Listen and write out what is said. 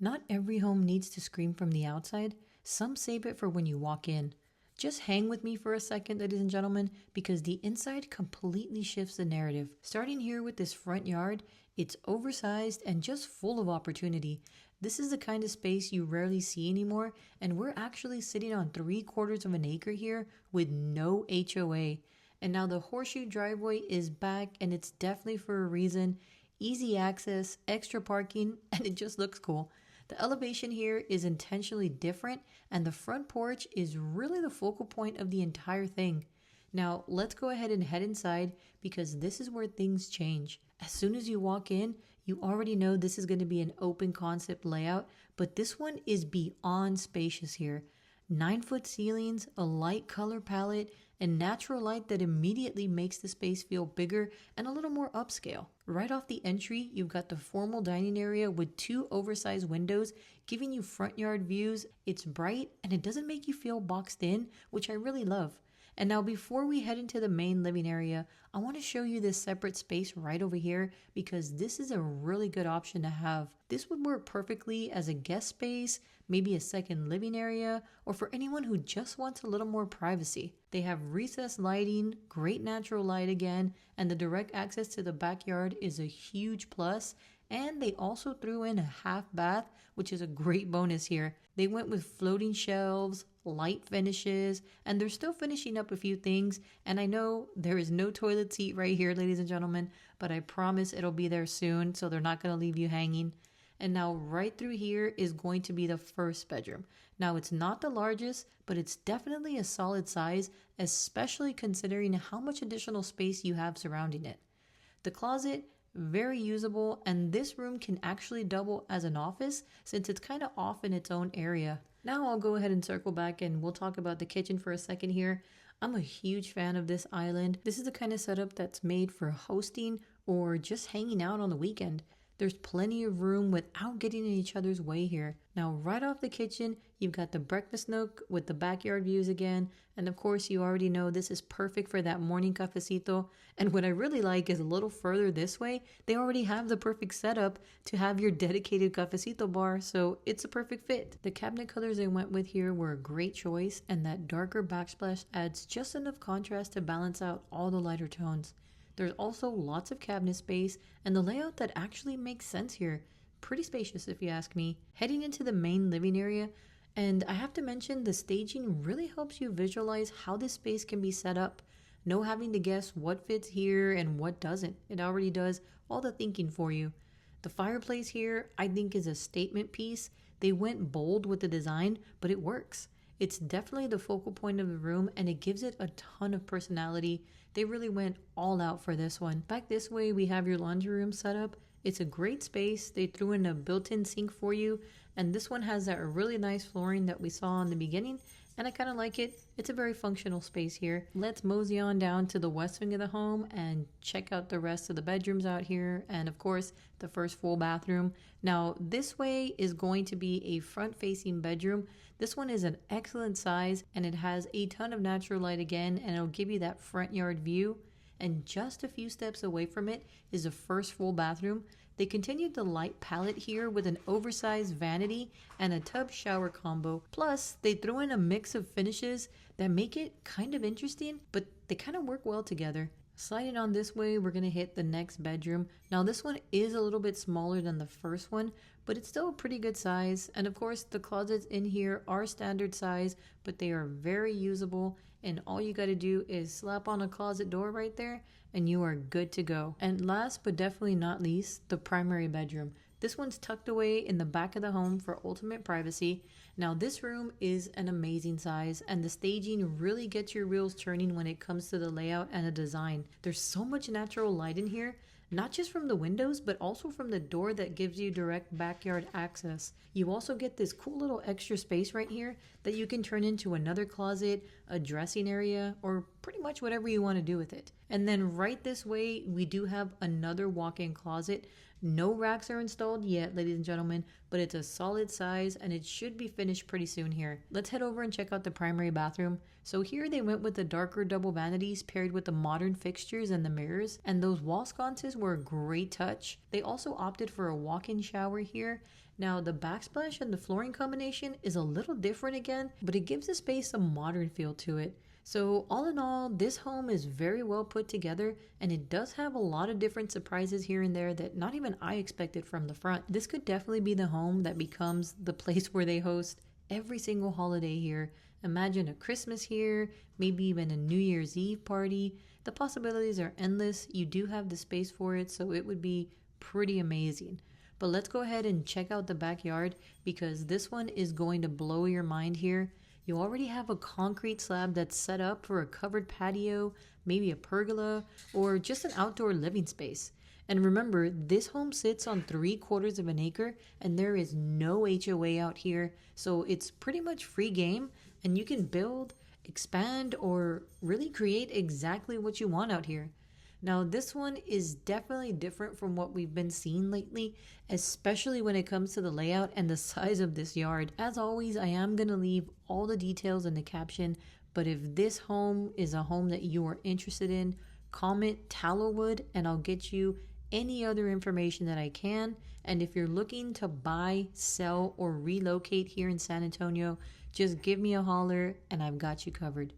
Not every home needs to scream from the outside. Some save it for when you walk in. Just hang with me for a second, ladies and gentlemen, because the inside completely shifts the narrative. Starting here with this front yard, it's oversized and just full of opportunity. This is the kind of space you rarely see anymore, and we're actually sitting on 3/4 of an acre here with no HOA. And now the horseshoe driveway is back, and it's definitely for a reason. Easy access, extra parking, and it just looks cool. The elevation here is intentionally different, and the front porch is really the focal point of the entire thing. Now, let's go ahead and head inside because this is where things change. As soon as you walk in, you already know this is going to be an open concept layout, but this one is beyond spacious here. 9-foot ceilings, a light color palette, and natural light that immediately makes the space feel bigger and a little more upscale. Right off the entry, you've got the formal dining area with 2 oversized windows giving you front yard views. It's bright and it doesn't make you feel boxed in, which I really love. And now before we head into the main living area, I want to show you this separate space right over here because this is a really good option to have. This would work perfectly as a guest space, maybe a second living area, or for anyone who just wants a little more privacy. They have recessed lighting, great natural light again, and the direct access to the backyard is a huge plus. And they also threw in a half bath, which is a great bonus here. They went with floating shelves, light finishes, and they're still finishing up a few things. And I know there is no toilet seat right here, ladies and gentlemen, but I promise it'll be there soon, so they're not going to leave you hanging. And now right through here is going to be the first bedroom. Now it's not the largest, but it's definitely a solid size, especially considering how much additional space you have surrounding it. The closet, very usable, and this room can actually double as an office since it's kind of off in its own area. Now I'll go ahead and circle back and we'll talk about the kitchen for a second here. I'm a huge fan of this island. This is the kind of setup that's made for hosting or just hanging out on the weekend. There's plenty of room without getting in each other's way here. Now, right off the kitchen, you've got the breakfast nook with the backyard views again. And of course, you already know this is perfect for that morning cafecito. And what I really like is a little further this way, they already have the perfect setup to have your dedicated cafecito bar. So it's a perfect fit. The cabinet colors they went with here were a great choice. And that darker backsplash adds just enough contrast to balance out all the lighter tones. There's also lots of cabinet space and the layout that actually makes sense here. Pretty spacious if you ask me. Heading into the main living area, and I have to mention the staging really helps you visualize how this space can be set up. No having to guess what fits here and what doesn't. It already does all the thinking for you. The fireplace here I think is a statement piece. They went bold with the design, but it works. It's definitely the focal point of the room and it gives it a ton of personality. They really went all out for this one. Back this way, we have your laundry room set up. It's a great space. They threw in a built-in sink for you. And this one has that really nice flooring that we saw in the beginning. And I kind of like it. It's a very functional space here. Let's mosey on down to the west wing of the home and check out the rest of the bedrooms out here. And of course, the first full bathroom. Now, this way is going to be a front-facing bedroom. This one is an excellent size and it has a ton of natural light again, and it'll give you that front yard view. And just a few steps away from it is the first full bathroom. They continued the light palette here with an oversized vanity and a tub shower combo. Plus, they threw in a mix of finishes that make it kind of interesting, but they kind of work well together. Sliding on this way, we're going to hit the next bedroom. Now this one is a little bit smaller than the first one, but it's still a pretty good size. And of course, the closets in here are standard size, but they are very usable. And all you got to do is slap on a closet door right there and you are good to go. And last but definitely not least, the primary bedroom. This one's tucked away in the back of the home for ultimate privacy. Now this room is an amazing size and the staging really gets your wheels turning when it comes to the layout and the design. There's so much natural light in here, not just from the windows, but also from the door that gives you direct backyard access. You also get this cool little extra space right here that you can turn into another closet, a dressing area, or pretty much whatever you want to do with it. And then right this way, we do have another walk-in closet. No racks are installed yet, ladies and gentlemen, but it's a solid size and it should be finished pretty soon here. Let's head over and check out the primary bathroom. So here they went with the darker double vanities paired with the modern fixtures and the mirrors, and those wall sconces were a great touch. They also opted for a walk-in shower here, Now, the backsplash and the flooring combination is a little different again, but it gives the space a modern feel to it. So, all in all, this home is very well put together, and it does have a lot of different surprises here and there that not even I expected from the front. This could definitely be the home that becomes the place where they host every single holiday here. Imagine a Christmas here, maybe even a New Year's Eve party. The possibilities are endless. You do have the space for it, so it would be pretty amazing. But let's go ahead and check out the backyard because this one is going to blow your mind here. You already have a concrete slab that's set up for a covered patio, maybe a pergola, or just an outdoor living space. And remember, this home sits on 3/4 of an acre and there is no HOA out here, so it's pretty much free game and you can build, expand, or really create exactly what you want out here. Now, this one is definitely different from what we've been seeing lately, especially when it comes to the layout and the size of this yard. As always, I am going to leave all the details in the caption, but if this home is a home that you are interested in, comment Tallowood and I'll get you any other information that I can. And if you're looking to buy, sell, or relocate here in San Antonio, just give me a holler and I've got you covered.